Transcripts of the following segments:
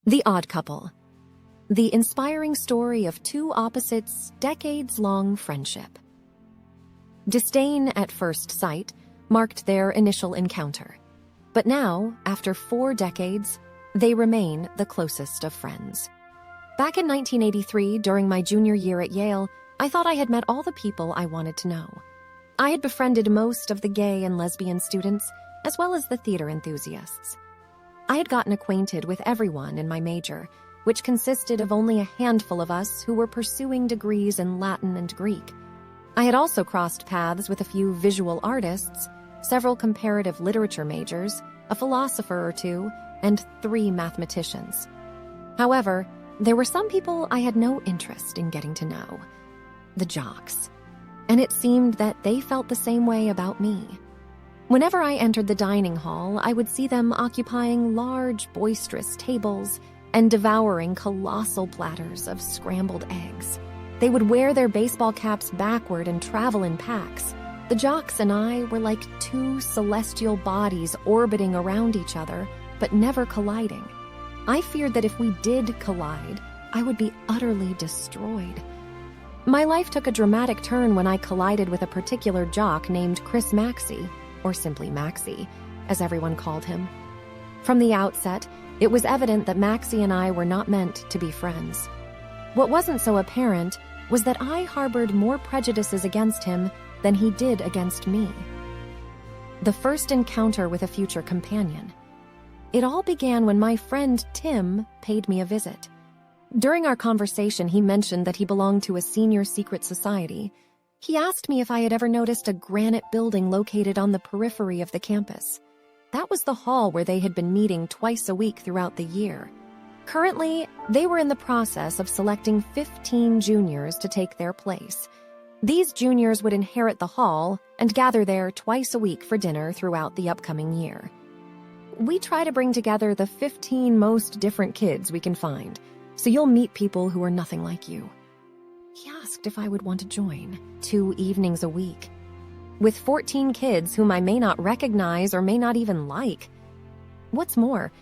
The Odd Couple. The inspiring story of two opposites' decades-long friendship. Disdain at first sight marked their initial encounter. But now, after 4 decades, they remain the closest of friends. Back in 1983, during my junior year at Yale, I thought I had met all the people I wanted to know. I had befriended most of the gay and lesbian students, as well as the theater enthusiasts. I had gotten acquainted with everyone in my major, which consisted of only a handful of us who were pursuing degrees in Latin and Greek. I had also crossed paths with a few visual artists, several comparative literature majors, a philosopher or two, and 3 mathematicians. However, there were some people I had no interest in getting to know. The jocks. And it seemed that they felt the same way about me. Whenever I entered the dining hall, I would see them occupying large, boisterous tables and devouring colossal platters of scrambled eggs. They would wear their baseball caps backward and travel in packs. The jocks and I were like 2 celestial bodies orbiting around each other, but never colliding. I feared that if we did collide, I would be utterly destroyed. My life took a dramatic turn when I collided with a particular jock named Chris Maxey, or simply Maxey, as everyone called him. From the outset, it was evident that Maxey and I were not meant to be friends. What wasn't so apparent was that I harbored more prejudices against him than he did against me. The first encounter with a future companion. It all began when my friend Tim paid me a visit. During our conversation, he mentioned that he belonged to a senior secret society. He asked me if I had ever noticed a granite building located on the periphery of the campus. That was the hall where they had been meeting twice a week throughout the year. Currently, they were in the process of selecting 15 juniors to take their place. These juniors would inherit the hall and gather there twice a week for dinner throughout the upcoming year. We try to bring together the 15 most different kids we can find, so you'll meet people who are nothing like you. He asked if I would want to join 2 evenings a week. With 14 kids whom I may not recognize or may not even like. What's more,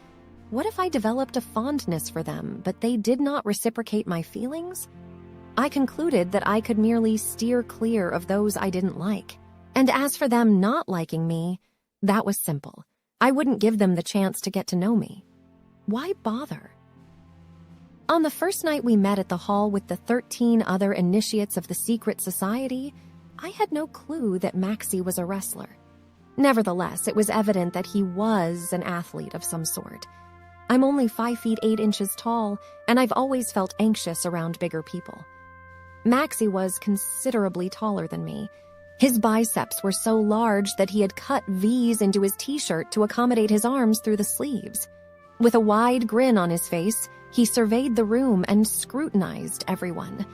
what if I developed a fondness for them, but they did not reciprocate my feelings? I concluded that I could merely steer clear of those I didn't like. And as for them not liking me, that was simple. I wouldn't give them the chance to get to know me. Why bother? On the first night we met at the hall with the 13 other initiates of the secret society, I had no clue that Maxey was a wrestler. Nevertheless, it was evident that he was an athlete of some sort. I'm only 5 feet 8 inches tall, and I've always felt anxious around bigger people. Maxey was considerably taller than me. His biceps were so large that he had cut V's into his t-shirt to accommodate his arms through the sleeves. With a wide grin on his face, he surveyed the room and scrutinized everyone.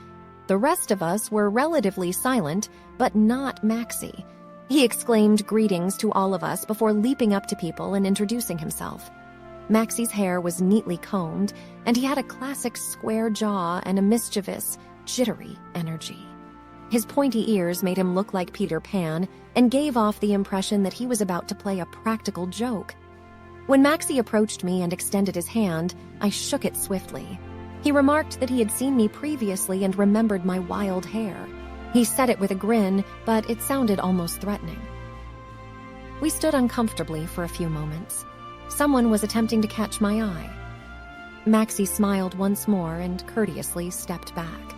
The rest of us were relatively silent, but not Maxey. He exclaimed greetings to all of us before leaping up to people and introducing himself. Maxey's hair was neatly combed, and he had a classic square jaw and a mischievous, jittery energy. His pointy ears made him look like Peter Pan and gave off the impression that he was about to play a practical joke. When Maxey approached me and extended his hand, I shook it swiftly. He remarked that he had seen me previously and remembered my wild hair. He said it with a grin, but it sounded almost threatening. We stood uncomfortably for a few moments. Someone was attempting to catch my eye. Maxey smiled once more and courteously stepped back.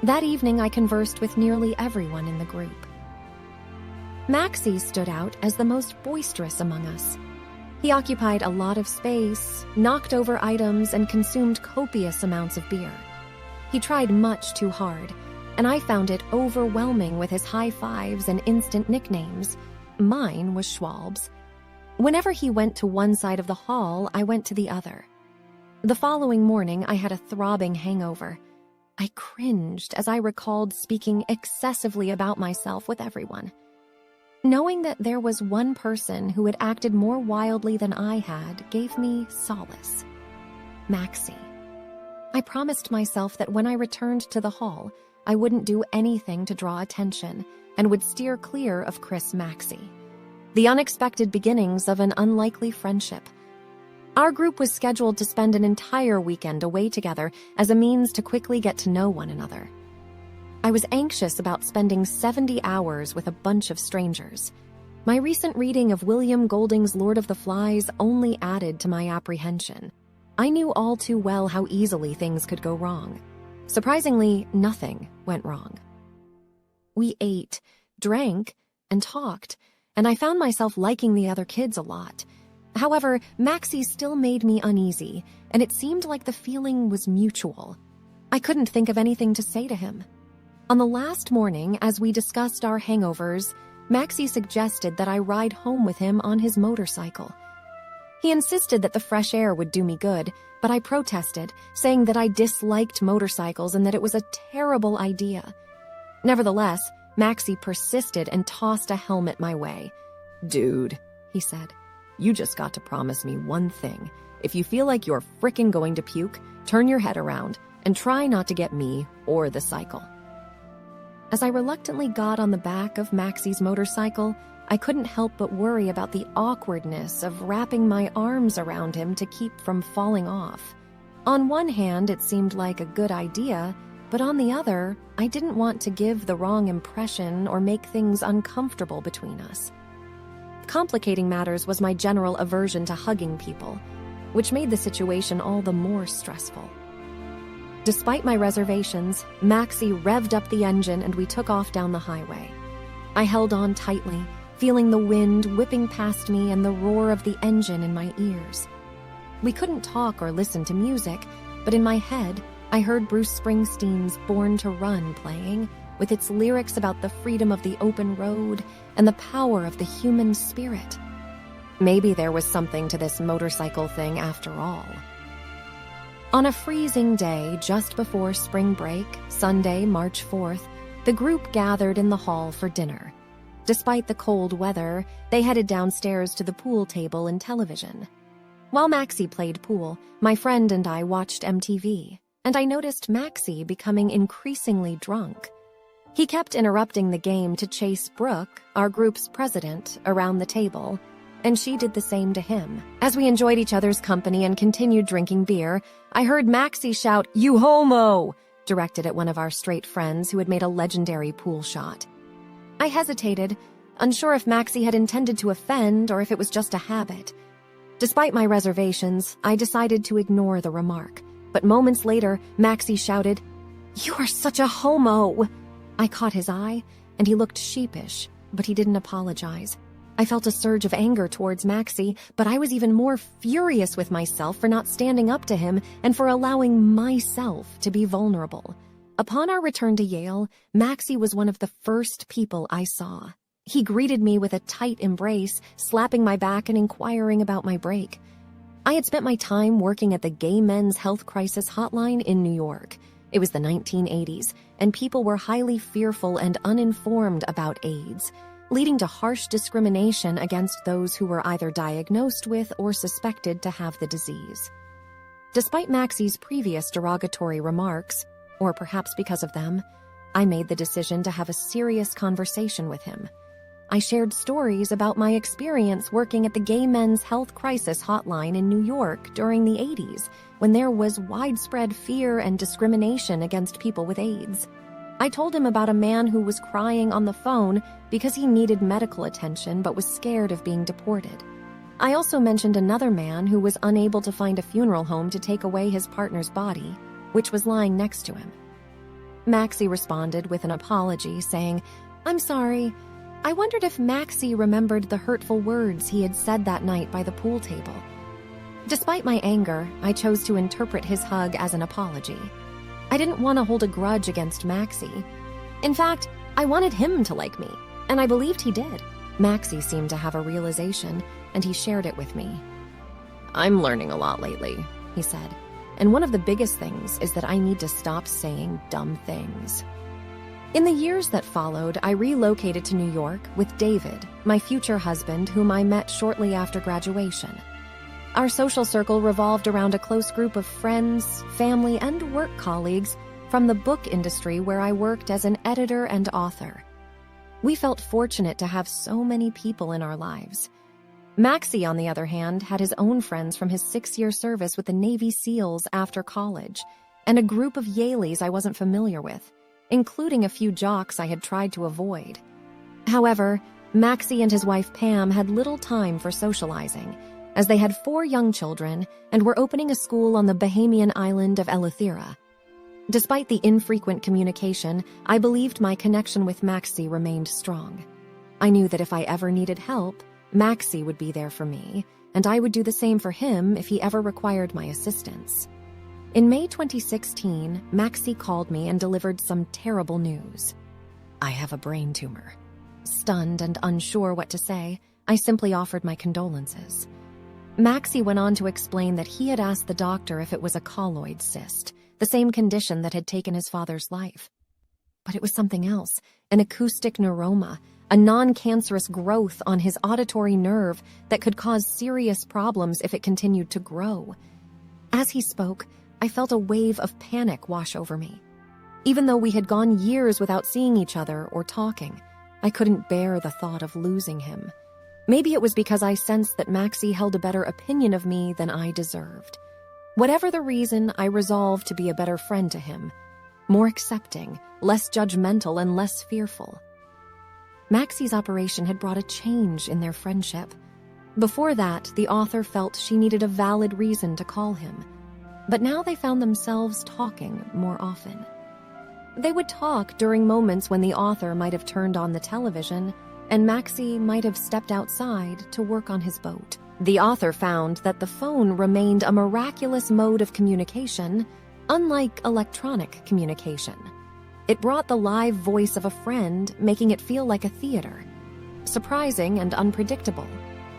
That evening, I conversed with nearly everyone in the group. Maxey stood out as the most boisterous among us. He occupied a lot of space, knocked over items, and consumed copious amounts of beer. He tried much too hard, and I found it overwhelming with his high fives and instant nicknames. Mine was Schwalb's. Whenever he went to one side of the hall, I went to the other. The following morning, I had a throbbing hangover. I cringed as I recalled speaking excessively about myself with everyone. Knowing that there was one person who had acted more wildly than I had gave me solace. Maxey. I promised myself that when I returned to the hall, I wouldn't do anything to draw attention and would steer clear of Chris Maxey. The unexpected beginnings of an unlikely friendship. Our group was scheduled to spend an entire weekend away together as a means to quickly get to know one another. I was anxious about spending 70 hours with a bunch of strangers. My recent reading of William Golding's Lord of the Flies only added to my apprehension. I knew all too well how easily things could go wrong. Surprisingly, nothing went wrong. We ate, drank, and talked, and I found myself liking the other kids a lot. However, Maxey still made me uneasy, and it seemed like the feeling was mutual. I couldn't think of anything to say to him. On the last morning, as we discussed our hangovers, Maxey suggested that I ride home with him on his motorcycle. He insisted that the fresh air would do me good, but I protested, saying that I disliked motorcycles and that it was a terrible idea. Nevertheless, Maxey persisted and tossed a helmet my way. "Dude," he said, "you just got to promise me one thing. If you feel like you're frickin' going to puke, turn your head around and try not to get me or the cycle." As I reluctantly got on the back of Maxey's motorcycle, I couldn't help but worry about the awkwardness of wrapping my arms around him to keep from falling off. On one hand, it seemed like a good idea, but on the other, I didn't want to give the wrong impression or make things uncomfortable between us. Complicating matters was my general aversion to hugging people, which made the situation all the more stressful. Despite my reservations, Maxey revved up the engine and we took off down the highway. I held on tightly, feeling the wind whipping past me and the roar of the engine in my ears. We couldn't talk or listen to music, but in my head, I heard Bruce Springsteen's Born to Run playing, with its lyrics about the freedom of the open road and the power of the human spirit. Maybe there was something to this motorcycle thing after all. On a freezing day just before spring break, Sunday, March 4th, the group gathered in the hall for dinner. Despite the cold weather, they headed downstairs to the pool table and television. While Maxey played pool, my friend and I watched MTV, and I noticed Maxey becoming increasingly drunk. He kept interrupting the game to chase Brooke, our group's president, around the table, and she did the same to him. As we enjoyed each other's company and continued drinking beer, I heard Maxey shout, "You homo!" directed at one of our straight friends who had made a legendary pool shot. I hesitated, unsure if Maxey had intended to offend or if it was just a habit. Despite my reservations, I decided to ignore the remark, but moments later, Maxey shouted, "You are such a homo!" I caught his eye, and he looked sheepish, but he didn't apologize. I felt a surge of anger towards Maxey, but I was even more furious with myself for not standing up to him and for allowing myself to be vulnerable. Upon our return to Yale, Maxey was one of the first people I saw. He greeted me with a tight embrace, slapping my back and inquiring about my break. I had spent my time working at the Gay Men's Health Crisis Hotline in New York. It was the 1980s, and people were highly fearful and uninformed about AIDS, leading to harsh discrimination against those who were either diagnosed with or suspected to have the disease. Despite Maxey's previous derogatory remarks, or perhaps because of them, I made the decision to have a serious conversation with him. I shared stories about my experience working at the Gay Men's Health Crisis Hotline in New York during the 80s, when there was widespread fear and discrimination against people with AIDS. I told him about a man who was crying on the phone because he needed medical attention but was scared of being deported. I also mentioned another man who was unable to find a funeral home to take away his partner's body, which was lying next to him. Maxey responded with an apology, saying, "I'm sorry. I wondered if Maxey remembered the hurtful words he had said that night by the pool table." Despite my anger, I chose to interpret his hug as an apology. I didn't want to hold a grudge against Maxey. In fact, I wanted him to like me, and I believed he did. Maxey seemed to have a realization, and he shared it with me. "I'm learning a lot lately," he said, "and one of the biggest things is that I need to stop saying dumb things." In the years that followed, I relocated to New York with David, my future husband, whom I met shortly after graduation. Our social circle revolved around a close group of friends, family, and work colleagues from the book industry where I worked as an editor and author. We felt fortunate to have so many people in our lives. Maxey, on the other hand, had his own friends from his 6-year service with the Navy SEALs after college, and a group of Yaleys I wasn't familiar with, including a few jocks I had tried to avoid. However, Maxey and his wife Pam had little time for socializing, as they had 4 young children and were opening a school on the Bahamian island of Eleuthera. Despite the infrequent communication, I believed my connection with Maxey remained strong. I knew that if I ever needed help, Maxey would be there for me, and I would do the same for him if he ever required my assistance. In May 2016, Maxey called me and delivered some terrible news. I have a brain tumor. Stunned and unsure what to say, I simply offered my condolences. Maxey went on to explain that he had asked the doctor if it was a colloid cyst, the same condition that had taken his father's life. But it was something else, an acoustic neuroma, a non-cancerous growth on his auditory nerve that could cause serious problems if it continued to grow. As he spoke, I felt a wave of panic wash over me. Even though we had gone years without seeing each other or talking, I couldn't bear the thought of losing him. Maybe it was because I sensed that Maxey held a better opinion of me than I deserved. Whatever the reason, I resolved to be a better friend to him, more accepting, less judgmental, and less fearful. Maxey's operation had brought a change in their friendship. Before that, the author felt she needed a valid reason to call him, but now they found themselves talking more often. They would talk during moments when the author might have turned on the television and Maxey might have stepped outside to work on his boat. The author found that the phone remained a miraculous mode of communication, unlike electronic communication. It brought the live voice of a friend, making it feel like a theater. Surprising and unpredictable.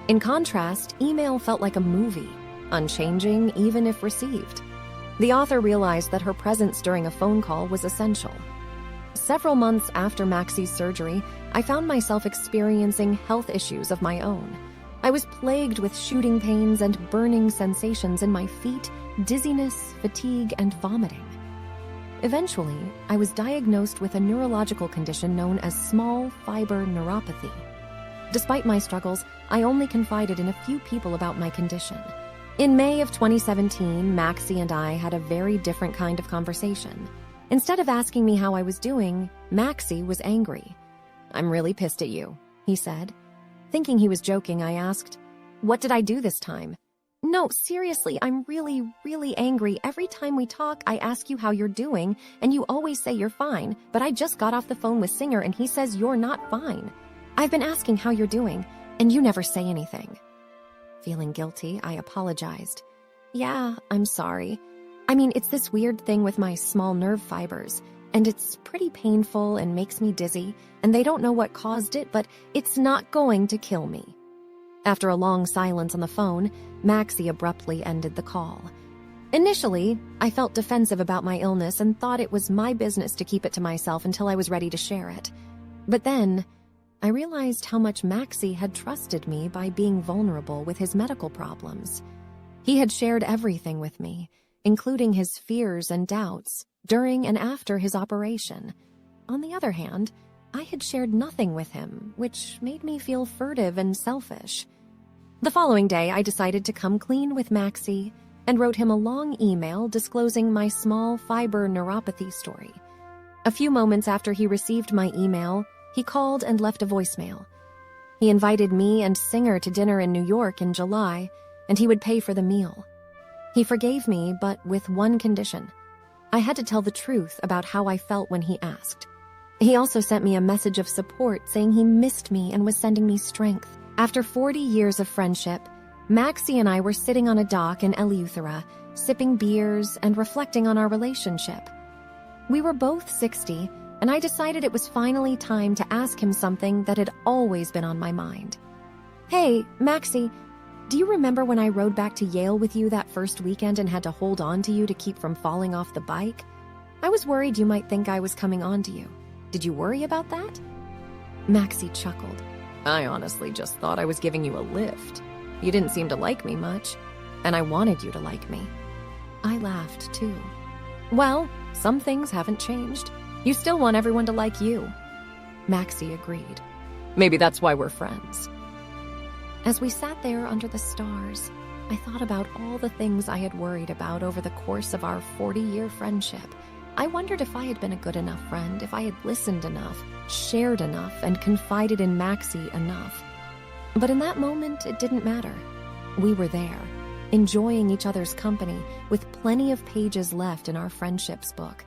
In contrast, email felt like a movie, unchanging even if received. The author realized that her presence during a phone call was essential. Several months after Maxey's surgery, I found myself experiencing health issues of my own. I was plagued with shooting pains and burning sensations in my feet, dizziness, fatigue, and vomiting. Eventually, I was diagnosed with a neurological condition known as small fiber neuropathy. Despite my struggles, I only confided in a few people about my condition. In May of 2017, Maxey and I had a very different kind of conversation. Instead of asking me how I was doing, Maxey was angry. "I'm really pissed at you," he said. Thinking he was joking, I asked, "What did I do this time?" "No, seriously, I'm really, really angry. Every time we talk, I ask you how you're doing, and you always say you're fine, but I just got off the phone with Singer and he says you're not fine. I've been asking how you're doing, and you never say anything." Feeling guilty, I apologized. "Yeah, I'm sorry. I mean, it's this weird thing with my small nerve fibers, and it's pretty painful and makes me dizzy, and they don't know what caused it, but it's not going to kill me." After a long silence on the phone, Maxey abruptly ended the call. Initially, I felt defensive about my illness and thought it was my business to keep it to myself until I was ready to share it. But then, I realized how much Maxey had trusted me by being vulnerable with his medical problems. He had shared everything with me, including his fears and doubts, during and after his operation. On the other hand, I had shared nothing with him, which made me feel furtive and selfish. The following day, I decided to come clean with Maxey and wrote him a long email disclosing my small fiber neuropathy story. A few moments after he received my email, he called and left a voicemail. He invited me and Singer to dinner in New York in July, and he would pay for the meal. He forgave me, but with one condition. I had to tell the truth about how I felt when he asked. He also sent me a message of support saying he missed me and was sending me strength. After 40 years of friendship, Maxey and I were sitting on a dock in Eleuthera, sipping beers and reflecting on our relationship. We were both 60, and I decided it was finally time to ask him something that had always been on my mind. "Hey, Maxey, do you remember when I rode back to Yale with you that first weekend and had to hold on to you to keep from falling off the bike? I was worried you might think I was coming on to you. Did you worry about that?" Maxey chuckled. "I honestly just thought I was giving you a lift. You didn't seem to like me much, and I wanted you to like me." I laughed, too. "Well, some things haven't changed. You still want everyone to like you." Maxey agreed. "Maybe that's why we're friends." As we sat there under the stars, I thought about all the things I had worried about over the course of our 40-year friendship. I wondered if I had been a good enough friend, if I had listened enough, shared enough, and confided in Maxey enough. But in that moment, it didn't matter. We were there, enjoying each other's company, with plenty of pages left in our friendship's book.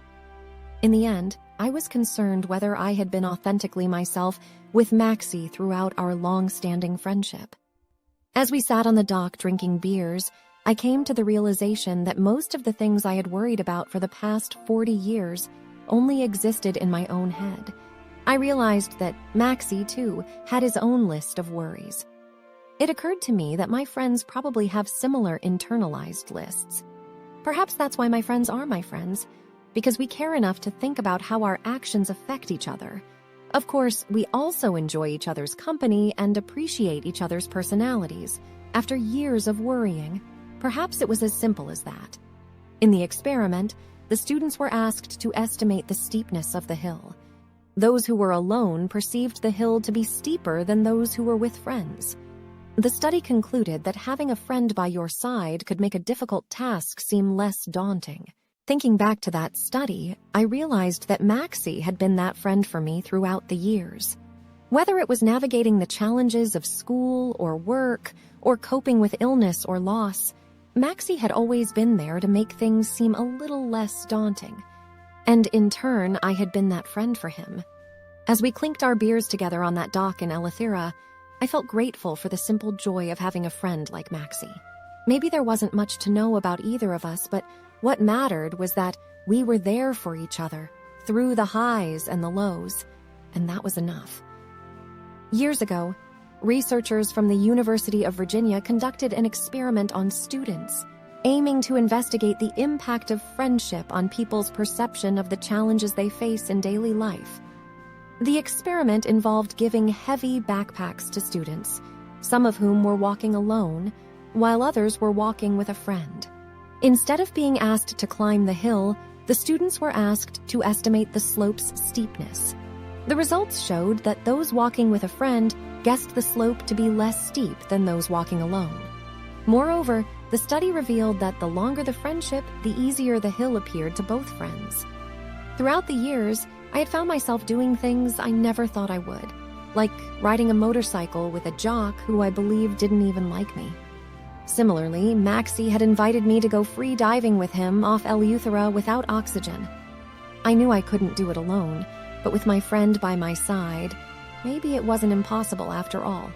In the end, I was concerned whether I had been authentically myself with Maxey throughout our long-standing friendship. As we sat on the dock drinking beers, I came to the realization that most of the things I had worried about for the past 40 years only existed in my own head. I realized that Maxey, too, had his own list of worries. It occurred to me that my friends probably have similar internalized lists. Perhaps that's why my friends are my friends, because we care enough to think about how our actions affect each other. Of course, we also enjoy each other's company and appreciate each other's personalities. After years of worrying, perhaps it was as simple as that. In the experiment, the students were asked to estimate the steepness of the hill. Those who were alone perceived the hill to be steeper than those who were with friends. The study concluded that having a friend by your side could make a difficult task seem less daunting. Thinking back to that study, I realized that Maxey had been that friend for me throughout the years. Whether it was navigating the challenges of school or work, or coping with illness or loss, Maxey had always been there to make things seem a little less daunting. And in turn, I had been that friend for him. As we clinked our beers together on that dock in Eleuthera, I felt grateful for the simple joy of having a friend like Maxey. Maybe there wasn't much to know about either of us, but what mattered was that we were there for each other, through the highs and the lows, and that was enough. Years ago, researchers from the University of Virginia conducted an experiment on students, aiming to investigate the impact of friendship on people's perception of the challenges they face in daily life. The experiment involved giving heavy backpacks to students, some of whom were walking alone, while others were walking with a friend. Instead of being asked to climb the hill, the students were asked to estimate the slope's steepness. The results showed that those walking with a friend guessed the slope to be less steep than those walking alone. Moreover, the study revealed that the longer the friendship, the easier the hill appeared to both friends. Throughout the years, I had found myself doing things I never thought I would, like riding a motorcycle with a jock who I believed didn't even like me. Similarly, Maxey had invited me to go free diving with him off Eleuthera without oxygen. I knew I couldn't do it alone, but with my friend by my side, maybe it wasn't impossible after all.